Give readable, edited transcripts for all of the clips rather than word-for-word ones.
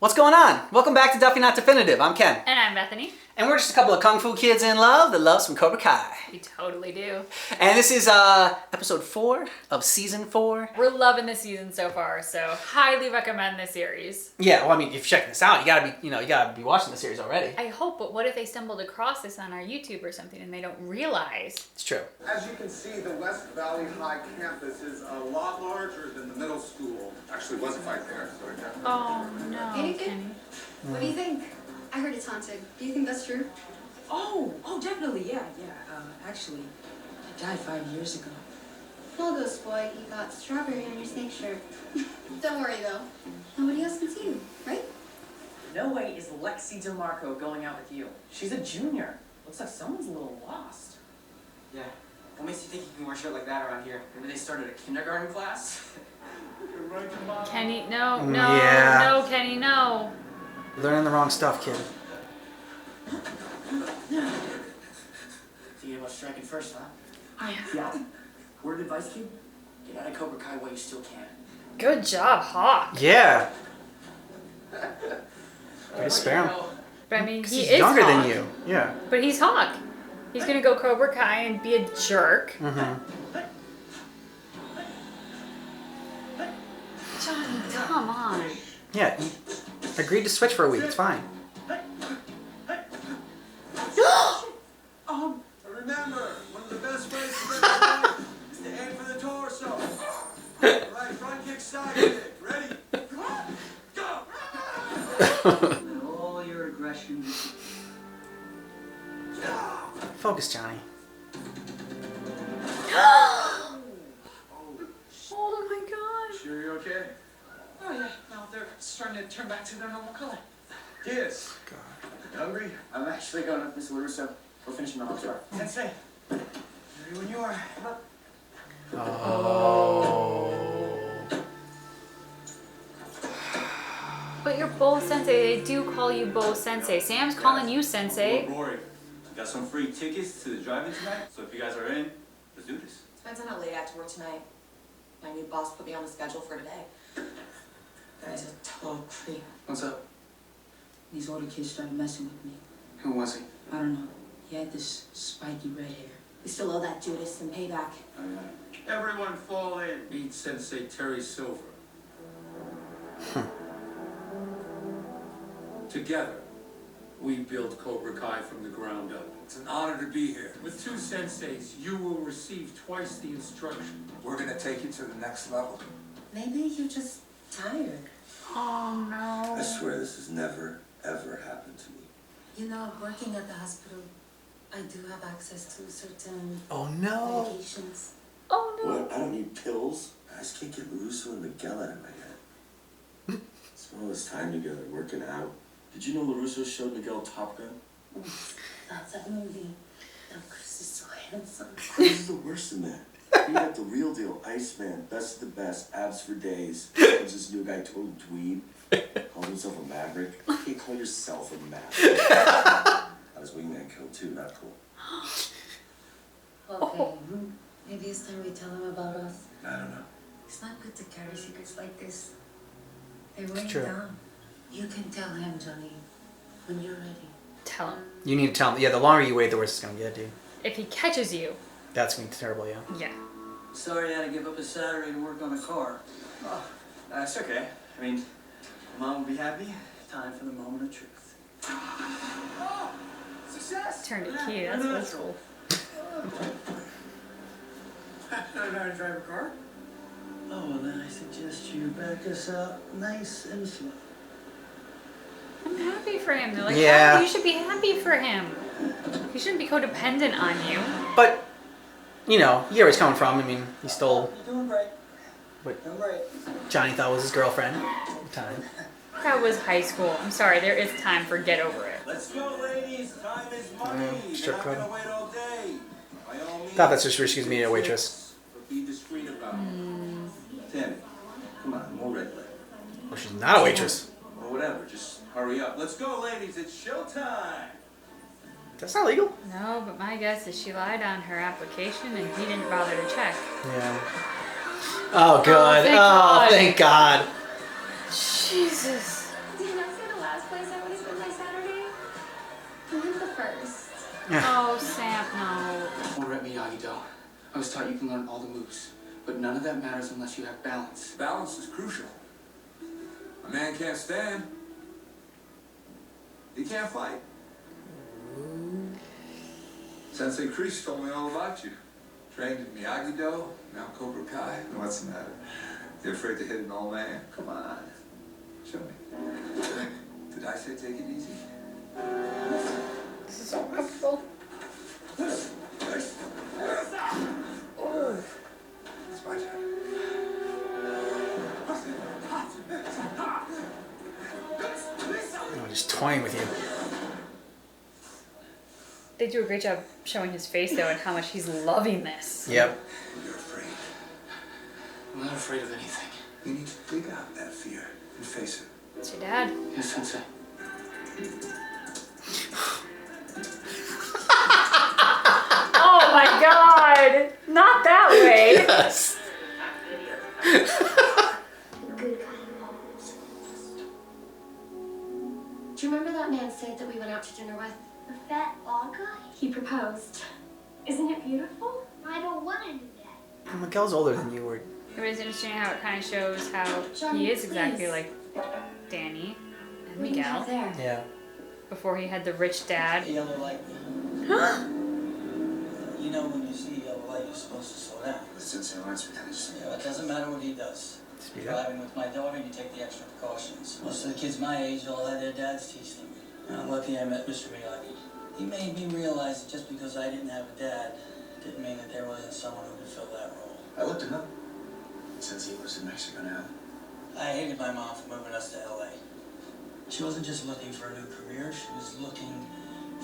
What's going on? Welcome back to Duffy Not Definitive. I'm Ken. And I'm Bethany. And we're just a couple of Kung Fu kids in love that love some Cobra Kai. We totally do. And this is episode 4 of season 4. We're loving this season so far, so highly recommend this series. Yeah, well, I mean, if you're checking this out, you gotta be watching the series already. I hope, but what if they stumbled across this on our YouTube or something and they don't realize? It's true. As you can see, the West Valley High campus is a lot larger than the middle school. Actually, was a fight there, so yeah. Oh no, Hey, Kenny. What do you think? I heard it's haunted. Do you think that's true? Oh, definitely, yeah. Actually, I died 5 years ago. Well, ghost boy, you got strawberry on your snake shirt. Don't worry though. Nobody else can see you, right? No way is Lexi DeMarco going out with you. She's a junior. Looks like someone's a little lost. Yeah. What makes you think you can wear a shirt like that around here? Maybe they started a kindergarten class? Kenny, no, Kenny, no. You're learning the wrong stuff, kid. Thinking about striking first, huh? Yeah. Word of advice, kid? Get out of Cobra Kai while you still can. Good job, Hawk. Yeah. Way to spare him. But I mean, he He's is younger Hawk, than you. Yeah. but he's Hawk. He's gonna go Cobra Kai and be a jerk. Mm-hmm. Johnny, come on. Yeah, he agreed to switch for a week. It's fine. Remember, one of the best ways to get a point is to aim for the torso. Right, front kick, side kick. Ready? Go! All your aggression. Focus, Johnny. Oh my god. Sure you're okay? Oh, yeah. Now they're starting to turn back to their normal color. Yes. God. You hungry? I'm actually going with Miss LaRusso. We're finishing the Hawks bar. Sensei. Ready when you are. Oh. But you're Bo Sensei. They do call you Bo Sensei. Sam's calling you Sensei. Rory, got some free tickets to the drive-in tonight, so if you guys are in, let's do this. Depends on how late I have to work tonight. My new boss put me on the schedule for today. Guy's a total creep. What's up? These older kids started messing with me. Who was he? I don't know. He had this spiky red hair. We still owe that Judas some payback. Everyone fall in. Meet Sensei Terry Silver. Together, we built Cobra Kai from the ground up. It's an honor to be here. With 2 senseis, you will receive twice the instruction. We're gonna take you to the next level. Maybe you're just tired. Oh no. I swear this has never, ever happened to me. You know, working at the hospital, I do have access to certain Oh no. medications. Oh no. What? I don't need pills. I just can't get LaRusso and Miguel out of my head. Spent all this time together working out. Did you know LaRusso showed Miguel Top Gun? That's that movie. Oh, Chris is so handsome. This is the worst than that. You got the real deal, Iceman, best of the best, abs for days. There's this new guy, total dweeb, calls himself a maverick. You can't call yourself a maverick. Got his wingman killed too, not cool. Okay, maybe it's time we tell him about us. I don't know. It's not good to carry secrets like this. They weigh true. you down. You can tell him, Johnny, when you're ready. Tell him. You need to tell him. Yeah, the longer you wait, the worse it's gonna get, dude. If he catches you, That's gonna be terrible, yeah. yeah. Sorry I had to give up a Saturday to work on a car. Oh, that's okay. I mean, Mom will be happy. Time for the moment of truth. Oh! Success! Turn to key. That's old school. I know how to drive a car. Oh, well then I suggest you back us up nice and slow. I'm happy for him. They're like, Yeah. "Oh, you should be happy for him. He shouldn't be codependent on you." But, you know, you get where he's coming from. I mean, he stole You're doing great. what Doing great. Johnny thought was his girlfriend at the time. That was high school. I'm sorry. There is time for get over it. Let's go, ladies. Time is money. strip You're not club. gonna wait all day. By all means, Thought that's just where she gives me a waitress. but be discreet about it. Tammy, come on, more red light. Oh, she's not a waitress. Or whatever, just hurry up. Let's go, ladies. It's showtime. That's not legal. No, but my guess is she lied on her application and he didn't bother to check. Yeah. Oh, good. thank God. Thank God. Jesus. Do you know Oh, Sam, no. Over at Miyagi-Do, I was taught you can learn all the moves, but none of that matters unless you have balance. Balance is crucial. A man can't stand. He can't fight. Sensei Kreese told me all about you. Trained in Miyagi-Do, now Cobra Kai. What's the matter? You're afraid to hit an old man? Come on. Show me. Did I say take it easy? This is so comfortable. Oh. It's my turn. I'm just toying with you. They do a great job showing his face though and how much he's loving this. Yep. You're afraid. I'm not afraid of anything. You need to dig out that fear and face it. It's your dad. Yes, Sensei. Oh my god! Not that way! Yes. Good guy. Do you remember that man Sid that we went out to dinner with? The fat bald guy? He proposed. Isn't it beautiful? I don't want to do that. And Miguel's older than you were. It was interesting how it kind of shows how Johnny, he is exactly please. like Danny and What do you have Miguel. there? Yeah. Before he had the rich dad. Yellow light. You know when you see yellow light, you're supposed to slow down. But since he wants me, I just... Yeah, it doesn't matter what he does. Speed up. Driving with my daughter, you take the extra precautions. Most of the kids my age all had their dads teach them. I'm lucky I met Mr. Miyagi. He made me realize that just because I didn't have a dad didn't mean that there wasn't someone who could fill that role. I looked him up. Since he was in Mexico now. I hated my mom for moving us to LA. She wasn't just looking for a new career, she was looking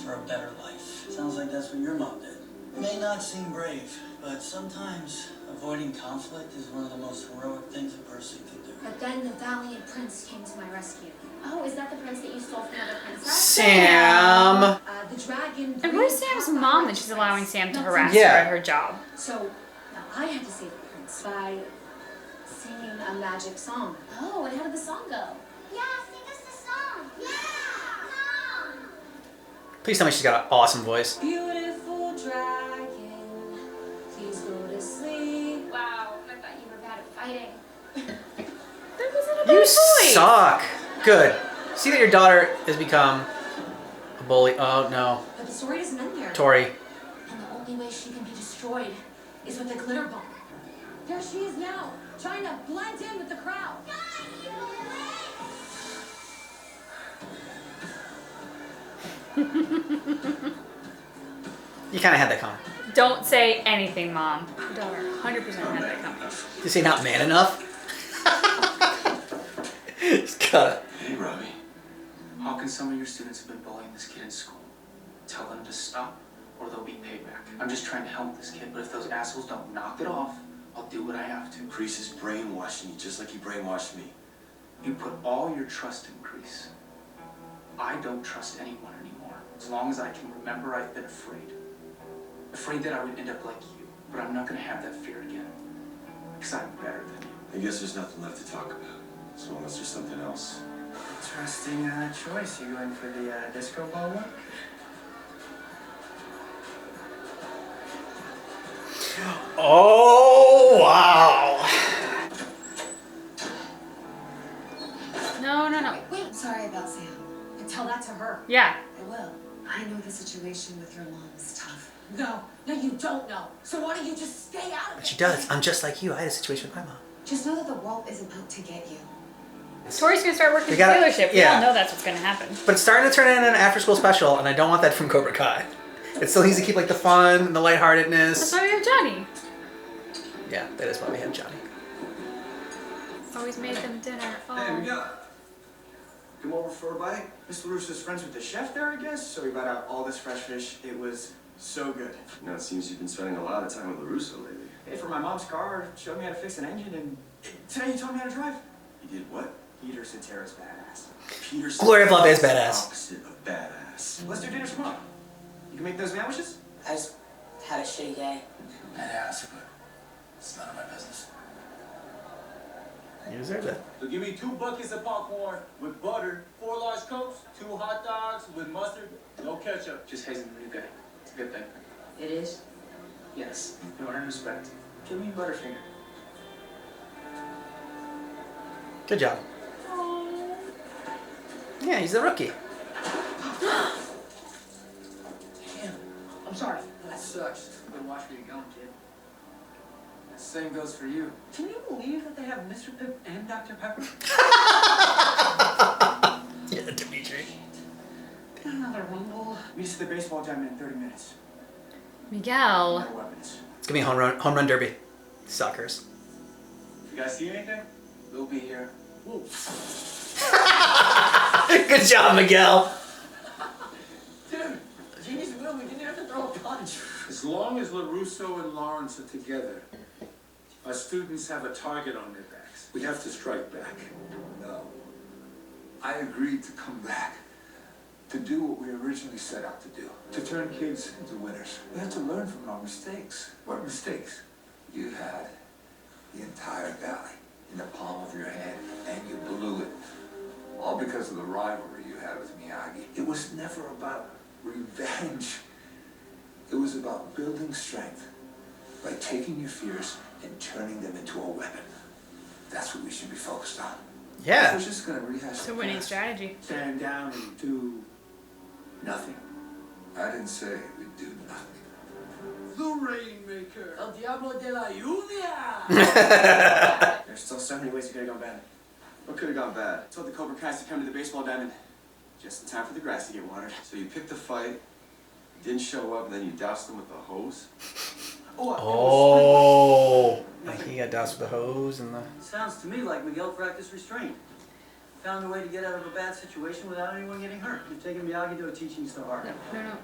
for a better life. Sounds like that's what your mom did. It may not seem brave, but sometimes avoiding conflict is one of the most heroic things a person can do. But then the valiant prince came to my rescue. Oh, is that the prince that you stole from another princess? Sam. The dragon. And where's Sam's mom that she's allowing Sam to harass Yeah. her at her job? So now I had to save the prince by singing a magic song. Oh, and how did the song go? Yeah, sing us the song. Yeah! Song! Please tell me she's got an awesome voice. Beautiful dragon, please go to sleep. Wow, I thought you were bad at fighting. That wasn't a bad You voice. suck. Good. See that your daughter has become a bully. Oh no. But the story doesn't end there. Tori. And the only way she can be destroyed is with a glitter bomb. There she is now, trying to blend in with the crowd. You kind of had that coming. Don't say anything, Mom. Your daughter 100% had that coming. You say not man enough? He's got it. Hey, Robbie. How can some of your students have been bullying this kid in school? Tell them to stop, or there'll be payback. I'm just trying to help this kid, but if those assholes don't knock it off, I'll do what I have to. Kreese is brainwashing you just like he brainwashed me. You put all your trust in Kreese. I don't trust anyone anymore. As long as I can remember, I've been afraid. Afraid that I would end up like you. But I'm not gonna have that fear again. Because I'm better than you. I guess there's nothing left to talk about. So unless there's something else. Interesting choice. You going for the disco ball one? Oh, wow. No. Wait, sorry about Sam. And tell that to her. Yeah. I will. I know the situation with your mom is tough. No, you don't know. So why don't you just stay out of But it? she does. I'm just like you. I had a situation with my mom. Just know that the world isn't out to get you. Tori's gonna start working We at the gotta- dealership. yeah. We all know that's what's gonna happen. But it's starting to turn into an after-school special, and I don't want that from Cobra Kai. It still needs to keep like the fun and the That's lightheartedness. why we have Johnny. Yeah, that is why we have Johnny. Always made them dinner. Hey, we Oh. got. Come over for a bite? Mr. LaRusso's friends with the chef there, I guess? So we brought out all this fresh fish. It was so good. Now it seems you've been spending a lot of time with LaRusso lately. Paid for my mom's car, showed me how to fix an engine, and today he taught me how to drive. You did what? Peter Cetera's badass. Peter Glory of Love is the badass. opposite of badass. Let's do dinner tomorrow. You can make those sandwiches? I just had a shitty day. Badass, but it's none of my business. You deserve that. So give me 2 buckets of popcorn with butter, 4 large Cokes, 2 hot dogs with mustard, no ketchup. Just Hayes and the new guy. Good thing. It is. Yes, you earn respect. Give me Butterfinger. Good job. Yeah, he's a rookie. Damn, I'm sorry. That sucks. Good watch where you're going, kid. Same goes for you. Can you believe that they have Mr. Pip and Dr. Pepper? Yeah, Dimitri. Another rumble. Meet us at the baseball diamond in 30 minutes. Miguel. No weapons. It's gonna be home run derby. Suckers. You guys see anything? We'll be here. Whoa. Good job, Miguel. Dude, genius will. We didn't have to throw a punch. As long as LaRusso and Lawrence are together, our students have a target on their backs. We have to strike back. No. I agreed to come back. To do what we originally set out to do. To turn kids into winners. We have to learn from our mistakes. What mistakes? You had the entire valley in the palm of your hand, and you blew it. All because of the rivalry you had with Miyagi. It was never about revenge. It was about building strength by taking your fears and turning them into a weapon. That's what we should be focused on. Yeah. We're just gonna rehash It's a the winning past. strategy. Stand down and do Nothing. I didn't say we'd do nothing. the Rainmaker. El Diablo de la Lluvia! There's still so many ways it could have gone bad. What could have gone bad? I told the Cobra Kais to come to the baseball diamond just in time for the grass to get watered. So you picked a fight, didn't show up, and then you doused them with a hose? Oh. Like he got doused with the hose and the. Sounds to me like Miguel practiced restraint. Found a way to get out of a bad situation without anyone getting hurt. You've taken Miyagi to a teaching star. No.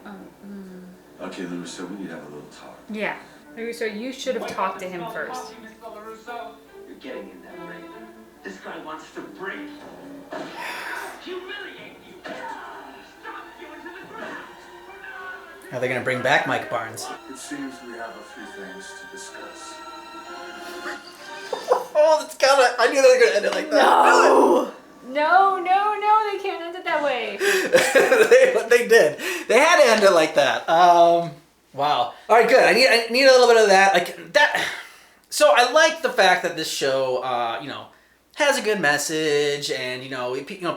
Okay, Lou, so we need to have a little talk. Yeah. Maybe so you should have talked to him first. You're getting in that ring. This guy wants to break. Humiliate you. Stop you into the ground. Are they gonna bring back Mike Barnes? It seems we have a few things to discuss. Oh, that's gotta. I knew they were gonna end it like that. No, they can't end it that way. they did. They had to end it like that. Wow. All right, good. I need a little bit of that. Like that. So I like the fact that this show, has a good message, and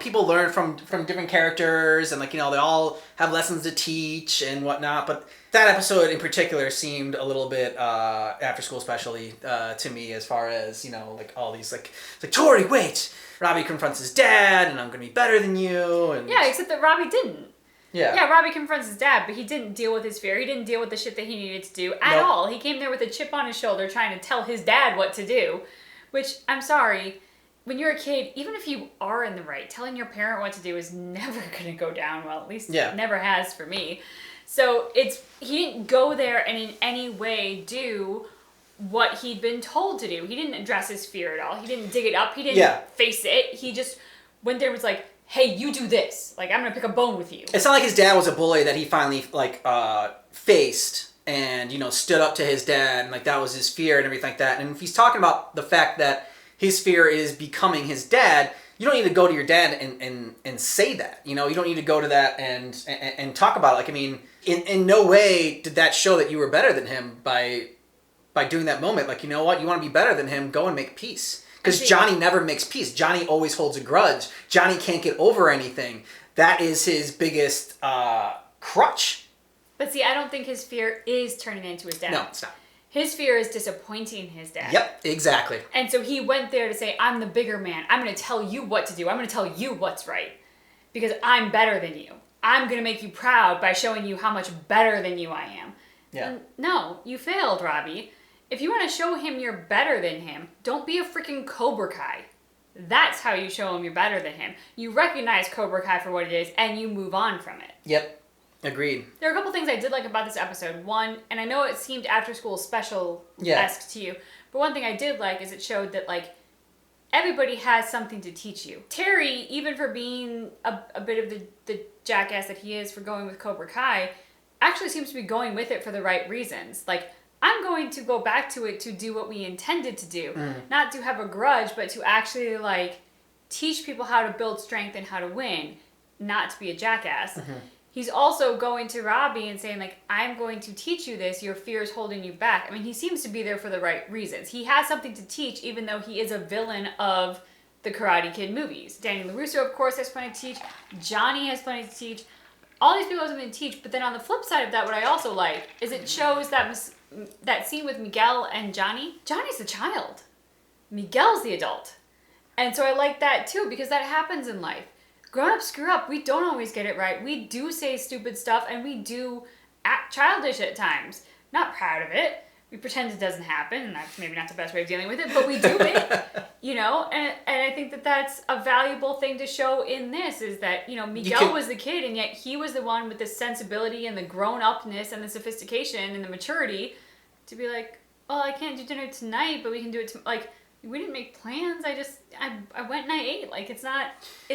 people learn from different characters, and they all have lessons to teach and whatnot. But that episode in particular seemed a little bit after school specially to me, as far as all these like Tori, wait. Robbie confronts his dad, and I'm gonna be better than you. And Yeah, except that Robbie didn't. Yeah. Yeah, Robbie confronts his dad, but he didn't deal with his fear. He didn't deal with the shit that he needed to do at all. He came there with a chip on his shoulder trying to tell his dad what to do. Which, I'm sorry, when you're a kid, even if you are in the right, telling your parent what to do is never going to go down well. At least it never has for me. So he didn't go there and in any way do what he'd been told to do. He didn't address his fear at all. He didn't dig it up. He didn't face it. He just went there and was like, hey, you do this. Like, I'm going to pick a bone with you. It's not like his dad was a bully that he finally, faced and, stood up to his dad, and, that was his fear and everything like that. And if he's talking about the fact that his fear is becoming his dad, you don't need to go to your dad and say that. You don't need to go to that and talk about it. In no way did that show that you were better than him by doing that moment. You know what? You want to be better than him, go and make peace. Because Johnny never makes peace. Johnny always holds a grudge. Johnny can't get over anything. That is his biggest crutch. But see, I don't think his fear is turning into his dad. No, it's not. His fear is disappointing his dad. Yep, exactly. And so he went there to say, I'm the bigger man. I'm going to tell you what to do. I'm going to tell you what's right. Because I'm better than you. I'm going to make you proud by showing you how much better than you I am. Yeah. And no, you failed, Robbie. If you want to show him you're better than him, don't be a freaking Cobra Kai. That's how you show him you're better than him. You recognize Cobra Kai for what it is, and you move on from it. Yep. Agreed. There are a couple things I did like about this episode. One, and I know it seemed after school special-esque to you, but one thing I did like is it showed that, everybody has something to teach you. Terry, even for being a bit of the jackass that he is for going with Cobra Kai, actually seems to be going with it for the right reasons. I'm going to go back to it to do what we intended to do. Not to have a grudge, but to actually, teach people how to build strength and how to win, not to be a jackass. he's also going to Robbie and saying, like, I'm going to teach you this. Your fear is holding you back. I mean, he seems to be there for the right reasons. He has something to teach, even though he is a villain of the Karate Kid movies. Danny LaRusso, of course, has plenty to teach. Johnny has plenty to teach. All these people have something to teach. But then on the flip side of that, what I also like is it shows that scene with Miguel and Johnny. Johnny's the child. Miguel's the adult. And so I like that too, because that happens in life. Grown-ups screw up. We don't always get it right. We do say stupid stuff, and we do act childish at times. Not proud of it. We pretend it doesn't happen, and that's maybe not the best way of dealing with it, but we do it, you know? And I think that that's a valuable thing to show in this, is that, you know, Miguel was the kid, and yet he was the one with the sensibility and the grown-upness and the sophistication and the maturity to be like, well, I can't do dinner tonight, but we can do it like, we didn't make plans. I went and I ate. Like, it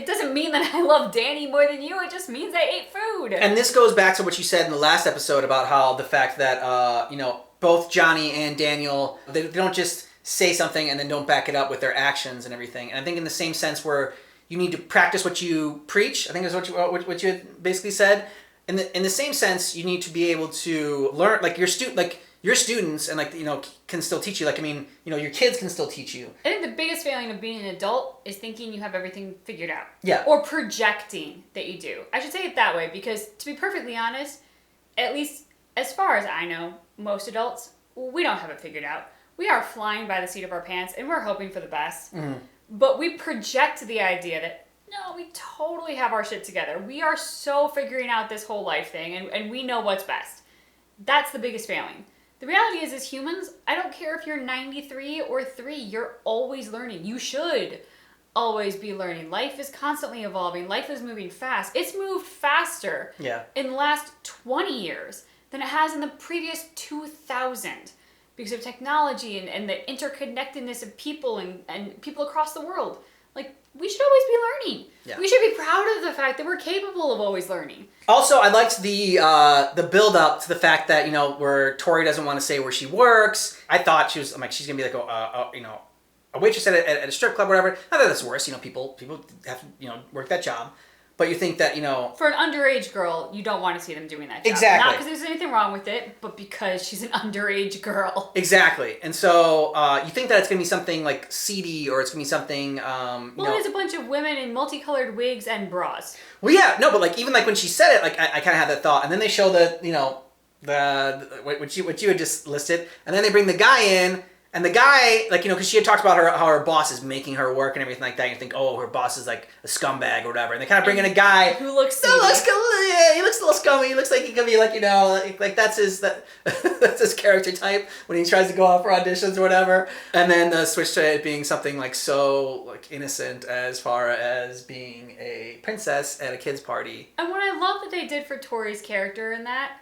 doesn't mean that I love Danny more than you. It just means I ate food. And this goes back to what you said in the last episode about how the fact that, you know, both Johnny and Daniel, they don't just say something and then don't back it up with their actions and everything. And I think in the same sense where you need to practice what you preach, I think is what you had basically said. In the same sense, you need to be able to learn, like your students and, like, you know, can still teach you. Like, I mean, you know, your kids can still teach you. I think the biggest failing of being an adult is thinking you have everything figured out. Yeah. Or projecting that you do. I should say it that way, because to be perfectly honest, at least as far as I know, most adults, we don't have it figured out. We are flying by the seat of our pants, and we're hoping for the best. Mm-hmm. But we project the idea that, no, we totally have our shit together. We are so figuring out this whole life thing, and we know what's best. That's the biggest failing. The reality is, as humans, I don't care if you're 93 or 3, you're always learning. You should always be learning. Life is constantly evolving. Life is moving fast. It's moved faster in the last 20 years than it has in the previous 2,000 because of technology and the interconnectedness of people and people across the world. Like, we should always be learning. Yeah. We should be proud of the fact that we're capable of always learning. Also, I liked the build up to the fact that, you know, where Tori doesn't want to say where she works. I thought she's gonna be like a waitress at a strip club or whatever. Not that that's worse. You know, people have to, you know, work that job. But you think that, you know... For an underage girl, you don't want to see them doing that job. Exactly. Not because there's anything wrong with it, but because she's an underage girl. Exactly. And so you think that it's going to be something like seedy, or it's going to be something... it is a bunch of women in multicolored wigs and bras. Well, yeah. No, but like even like when she said it, like I kind of had that thought. And then they show what you had just listed. And then they bring the guy in. And the guy, like, you know, because she had talked about how her boss is making her work and everything like that. You think, oh, her boss is like a scumbag or whatever. And they kind of bring in a guy who looks he looks a little scummy. He looks like he could be like, you know, like that's his character type when he tries to go out for auditions or whatever. And then switch to it being something like so like innocent as far as being a princess at a kid's party. And what I love that they did for Tori's character in that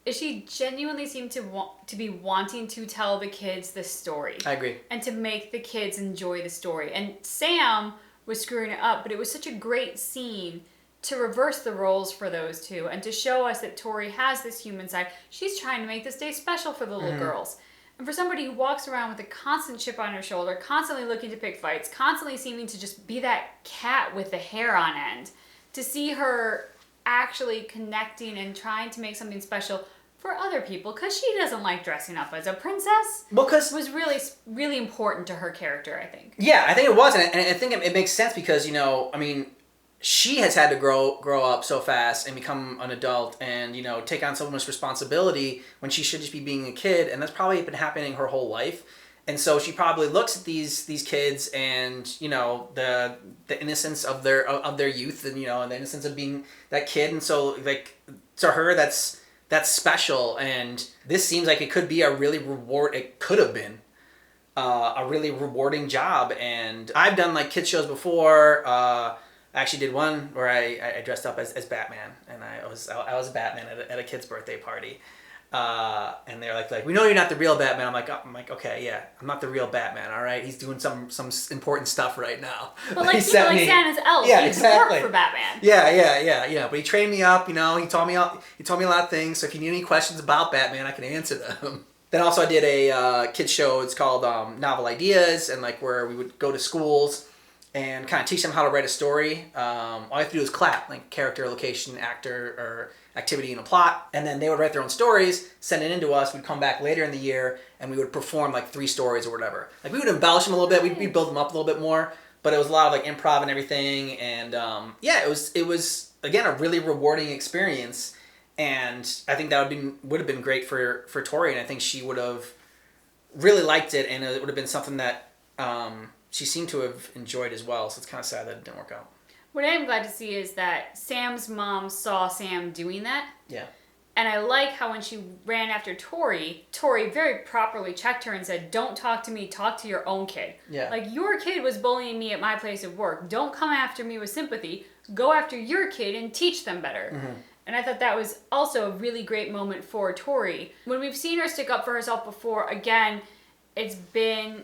is she genuinely seemed to be wanting to tell the kids the story. I agree. And to make the kids enjoy the story. And Sam was screwing it up, but it was such a great scene to reverse the roles for those two and to show us that Tori has this human side. She's trying to make this day special for the little girls. And for somebody who walks around with a constant chip on her shoulder, constantly looking to pick fights, constantly seeming to just be that cat with the hair on end, to see her actually connecting and trying to make something special for other people, because she doesn't like dressing up as a princess. Because was really, really important to her character, I think. Yeah, I think it was, and I think it makes sense because, you know, I mean, she has had to grow up so fast and become an adult and, you know, take on so much responsibility when she should just be being a kid, and that's probably been happening her whole life. And so she probably looks at these kids and, you know, the innocence of their youth and, you know, and the innocence of being that kid. And so, like, to her, that's special. And this seems like it could be it could have been a really rewarding job. And I've done, like, kids shows before. I actually did one where I dressed up as Batman, and I was Batman at a kid's birthday party. And they're like, we know you're not the real Batman. I'm like, okay, yeah, I'm not the real Batman. All right, he's doing some important stuff right now. But like, you know, like Santa's elf, yeah, he exactly. work for Batman. Yeah. But he trained me up. You know, he taught me a lot of things. So if you need any questions about Batman, I can answer them. Then also I did a kids show. It's called Novel Ideas, and like where we would go to schools and kind of teach them how to write a story. All you have to do is clap, like character, location, actor, or activity in a plot, and then they would write their own stories, send it in to us. We'd come back later in the year, and we would perform like 3 stories or whatever. Like we would embellish them a little bit. We'd build them up a little bit more, but it was a lot of like improv and everything. And yeah, it was again a really rewarding experience, and I think that would have been great for Tori, and I think she would have really liked it, and it would have been something that she seemed to have enjoyed as well. So it's kind of sad that it didn't work out. What I am glad to see is that Sam's mom saw Sam doing that. Yeah. And I like how when she ran after Tori very properly checked her and said, "Don't talk to me, talk to your own kid." Yeah. Like, your kid was bullying me at my place of work. Don't come after me with sympathy. Go after your kid and teach them better. Mm-hmm. And I thought that was also a really great moment for Tori. When we've seen her stick up for herself before, again, it's been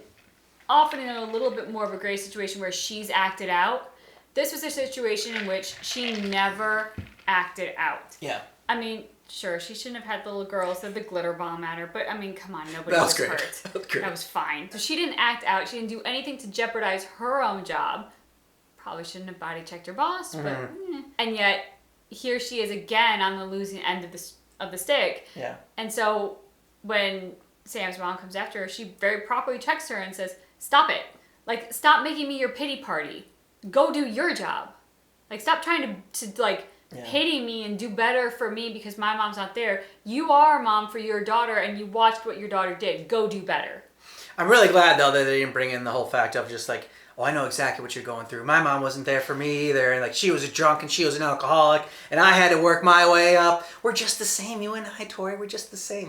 often in a little bit more of a gray situation where she's acted out. This was a situation in which she never acted out. Yeah. I mean, sure, she shouldn't have had the little girls throw the glitter bomb at her, but I mean, come on, nobody was great. hurt. That was great. That was fine. So she didn't act out. She didn't do anything to jeopardize her own job. Probably shouldn't have body checked her boss, but and yet here she is again on the losing end of the stick. Yeah. And so when Sam's mom comes after her, she very properly checks her and says, "Stop it. Like, stop making me your pity party. Go do your job. Like, stop trying to like pity me and do better for me because my mom's not there. You are a mom for your daughter, and you watched what your daughter did. Go do better." I'm really glad though that they didn't bring in the whole fact of just like, "Oh, I know exactly what you're going through. My mom wasn't there for me either. And like, she was a drunk and she was an alcoholic, and I had to work my way up. We're just the same. You and I, Tori, we're just the same."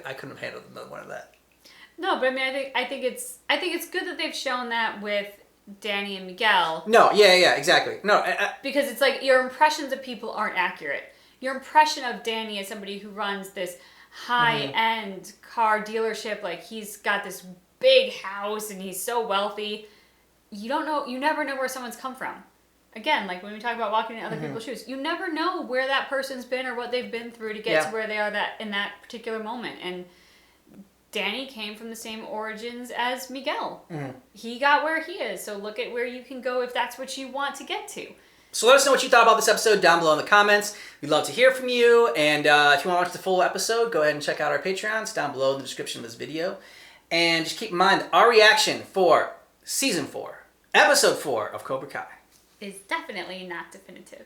I couldn't have handled another one of that. No, but I mean, I think it's good that they've shown that with Danny and Miguel. No, yeah, exactly. No, because it's like your impressions of people aren't accurate. Your impression of Danny as somebody who runs this high-end car dealership, like he's got this big house and he's so wealthy. You never know where someone's come from. Again, like when we talk about walking in other people's shoes, you never know where that person's been or what they've been through to get to where they are in that particular moment. And Danny came from the same origins as Miguel. He got where he is, so look at where you can go if that's what you want to get to. So let us know what you thought about this episode down below in the comments. We'd love to hear from you. And if you want to watch the full episode, go ahead and check out our Patreon. It's down below in the description of this video. And just keep in mind, our reaction for Season 4, Episode 4 of Cobra Kai is definitely not definitive.